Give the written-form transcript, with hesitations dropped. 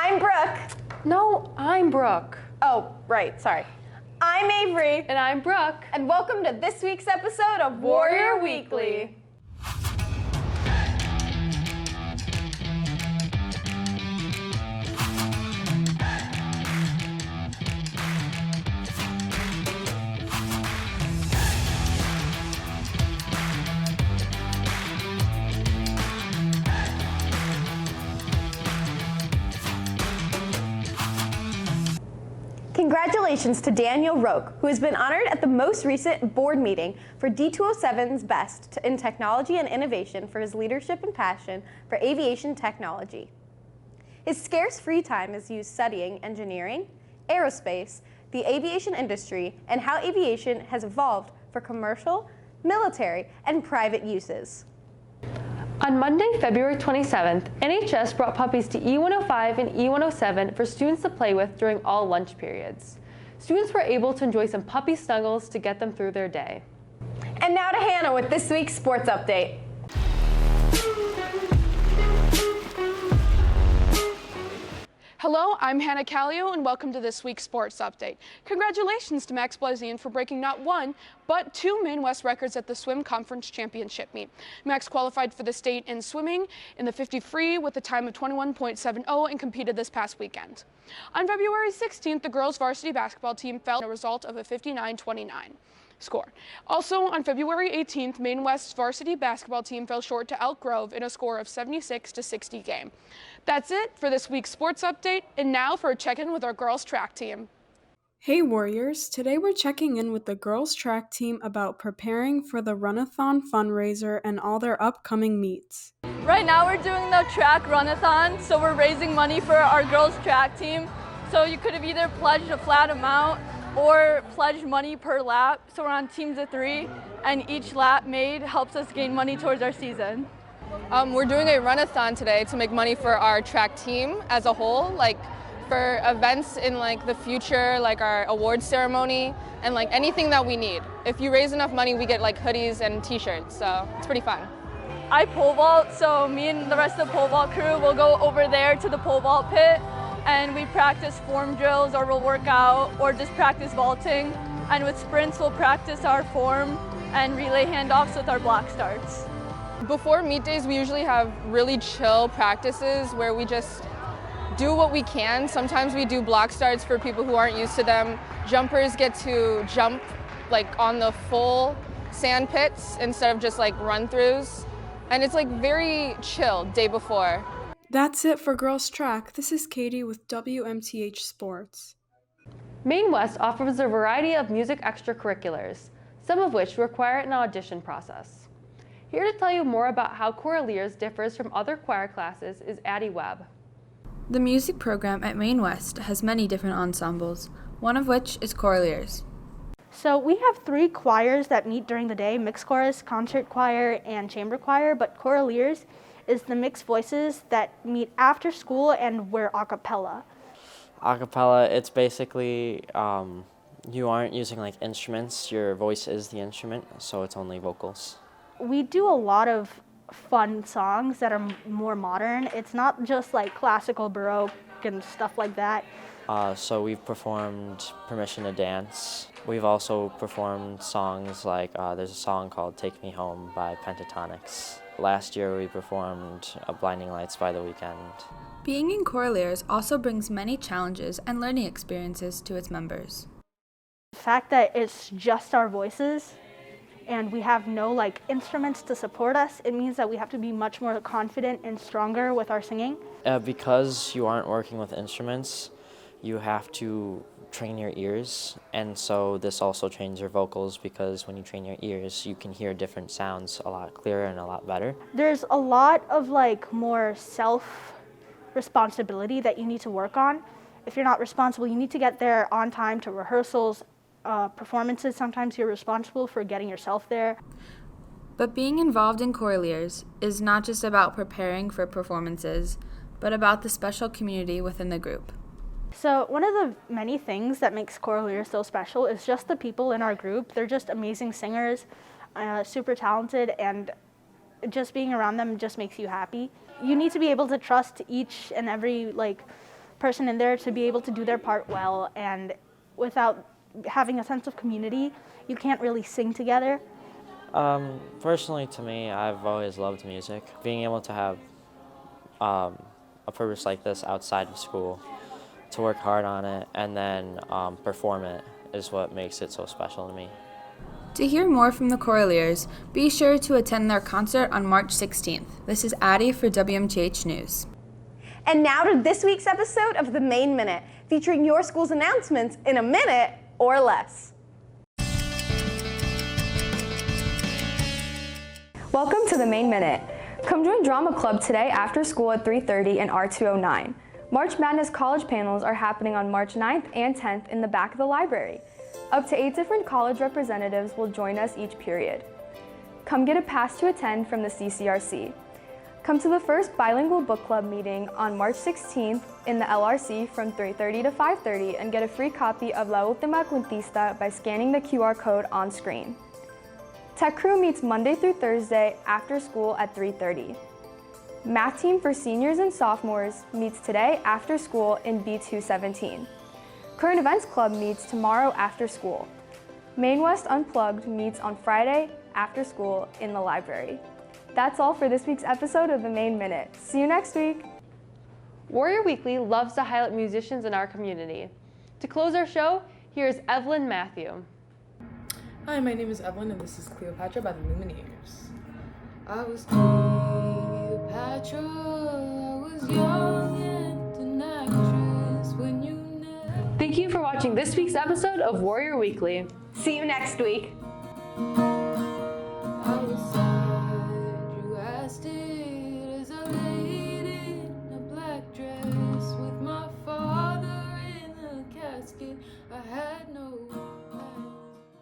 I'm Brooke. No, I'm Brooke. Oh, right, sorry. I'm Avery. And I'm Brooke. And welcome to this week's episode of Warrior Weekly. Congratulations to Daniel Roque, who has been honored at the most recent board meeting for D207's Best in Technology and Innovation for his leadership and passion for aviation technology. His scarce free time is used studying engineering, aerospace, the aviation industry, and how aviation has evolved for commercial, military, and private uses. On Monday, February 27th, NHS brought puppies to E105 and E107 for students to play with during all lunch periods. Students were able to enjoy some puppy snuggles to get them through their day. And now to Hannah with this week's sports update. Hello, I'm Hannah Callio, and welcome to this week's sports update. Congratulations to Max Blazian for breaking not one, but two Maine West records at the Swim Conference Championship meet. Max qualified for the state in swimming in the 50 free with a time of 21.70 and competed this past weekend. On February 16th, the girls varsity basketball team fell a result of a 59-29 score. Also on February 18th, Maine West's varsity basketball team fell short to Elk Grove in a score of 76-60 game. That's it for this week's sports update, and now for a check-in with our girls track team. Hey Warriors, today we're checking in with the girls track team about preparing for the Runathon fundraiser and all their upcoming meets. Right now we're doing the track runathon, so we're raising money for our girls track team. So you could have either pledged a flat amount or pledged money per lap. So we're on teams of 3, and each lap made helps us gain money towards our season. We're doing a runathon today to make money for our track team as a whole, like for events in like the future, like our awards ceremony and like anything that we need. If you raise enough money, we get like hoodies and t-shirts, so it's pretty fun. I pole vault, so me and the rest of the pole vault crew will go over there to the pole vault pit and we practice form drills, or we'll work out or just practice vaulting. And with sprints, we'll practice our form and relay handoffs with our block starts. Before meet days, we usually have really chill practices where we just do what we can. Sometimes we do block starts for people who aren't used to them. Jumpers get to jump like on the full sand pits instead of just like run-throughs. And it's like very chill day before. That's it for girls track. This is Katie with WMTH Sports. Maine West offers a variety of music extracurriculars, some of which require an audition process. Here to tell you more about how Coraliers differs from other choir classes is Addie Webb. The music program at Maine West has many different ensembles, one of which is Coraliers. So we have 3 choirs that meet during the day: mixed chorus, concert choir, and chamber choir, but Coraliers is the mixed voices that meet after school and we're a cappella. A cappella, it's basically you aren't using like instruments, your voice is the instrument, so it's only vocals. We do a lot of fun songs that are more modern. It's not just like classical, Baroque, and stuff like that. So we've performed Permission to Dance. We've also performed songs like, there's a song called Take Me Home by Pentatonics. Last year we performed Blinding Lights by The Weeknd. Being in Coraliers also brings many challenges and learning experiences to its members. The fact that it's just our voices and we have no like instruments to support us, it means that we have to be much more confident and stronger with our singing. Because you aren't working with instruments, you have to train your ears, and so this also trains your vocals, because when you train your ears, you can hear different sounds a lot clearer and a lot better. There's a lot of like more self-responsibility that you need to work on. If you're not responsible, you need to get there on time to rehearsals, performances. Sometimes you're responsible for getting yourself there. But being involved in Coraliers is not just about preparing for performances, but about the special community within the group. So one of the many things that makes Coraliers so special is just the people in our group. They're just amazing singers, super talented, and just being around them just makes you happy. You need to be able to trust each and every person in there to be able to do their part well, and without having a sense of community, you can't really sing together. Personally, to me, I've always loved music. Being able to have a purpose like this outside of school, to work hard on it, and then perform it is what makes it so special to me. To hear more from the Coraliers, be sure to attend their concert on March 16th. This is Addie for WMTH News. And now to this week's episode of The Main Minute, featuring your school's announcements in a minute or less. Welcome to The Main Minute. Come join Drama Club today after school at 3:30 in R209. March Madness College panels are happening on March 9th and 10th in the back of the library. Up to 8 different college representatives will join us each period. Come get a pass to attend from the CCRC. Come to the first bilingual book club meeting on March 16th in the LRC from 3:30 to 5:30 and get a free copy of La Última Cuentista by scanning the QR code on screen. Tech Crew meets Monday through Thursday after school at 3:30. Math team for seniors and sophomores meets today after school in B217. Current Events Club meets tomorrow after school. Maine West Unplugged meets on Friday after school in the library. That's all for this week's episode of The Main Minute. See you next week. Warrior Weekly loves to highlight musicians in our community. To close our show, here's Evelyn Matthew. Hi, my name is Evelyn and this is Cleopatra by the Lumineers. I was Cleopatra, I was young and an actress when you never... Thank you for watching this week's episode of Warrior Weekly. See you next week. I was sad, you asked it as I laid in a black dress with my father in a casket. I had no